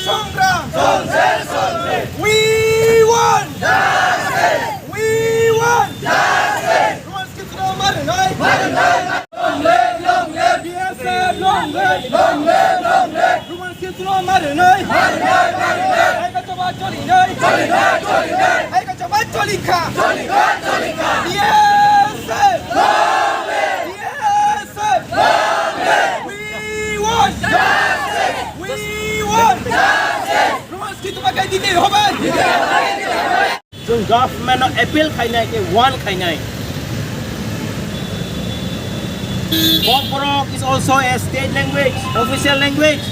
সংগ্রাম We want justice. We want justice. রোমান্সকে তো মারে নাই Long live BSF. Long live রোমান্সকে তো মারে নাই আইকা চবা চলি নাই আইকা চবা চলি খা BSF. BSF. We want justice. We want justice. রোমান্সকে তোমাকে দিতে হবে जों गभर्नमेन्ट एपिल खाइनाय के one खाइनाय Kokborok is also a state language, official language.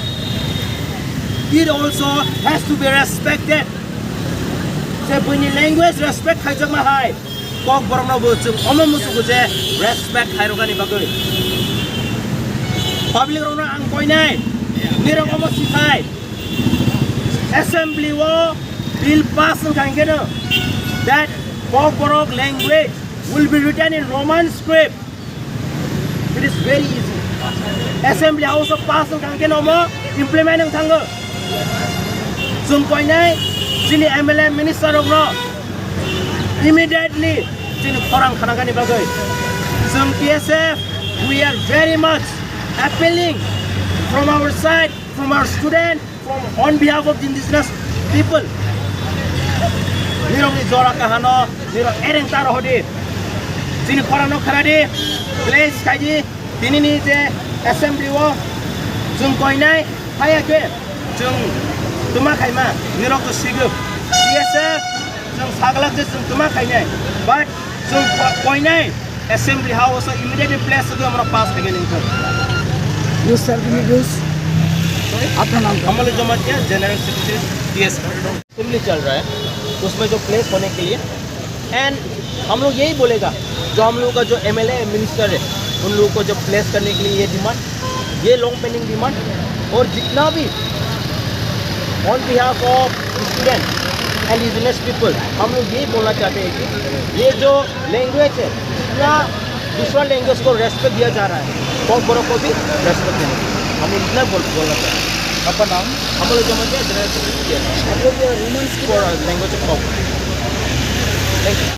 It also has to be respected. Se bunyi language respect khaijak ma hai. Kokborok no bo chung omo musu ko je respect khairogani bagai. Public ro na ang koinai. Nirok omo sikai. Assembly wo bill pass kangena. That Kokborok language will be written in Roman script. It is very easy. Assembly House of pass kangke nomo implement ang tangga. Sung koinai sini MLA minister ogno immediately sini korang khanagani bagai. Sung PSF we are very much appealing from our side, from our student, from on behalf of the indigenous people. Nirong ni zora kahano, nirong ereng taro hodi. Sini korang no kharadi, place kaji, tini ni je assembly wo, jung koinai, haya ke, jung tuma kaima, nirong to sigup. PSF, jung saglak je jung tuma kainai, but jung koinai, assembly house so immediately place to hamara pass kage ningko. You serve me this. अपना नाम Kamal Jamatia general secretary PSF assembly चल रहा है उसमें जो place होने के लिए एंड हम लोग यही बोलेगा जो हम लोगों का जो MLA मिनिस्टर है उन लोगों को जो प्लेस करने के लिए ये डिमांड ये लॉन्ग पेंडिंग डिमांड और जितना भी on behalf of student and indigenous people हम लोग यही बोलना चाहते हैं कि ये जो लैंग्वेज है इतना दूसरा लैंग्वेज को रेस्पेक्ट दिया जा रहा है कोकबोरोक को भी रेस्पेक्ट देना हम इतना बोलना चाहते हैं आपका नाम हम लोग जो जनरल सेक्रेटरी आप लोग रोमांस लैंग्वेज ऑफ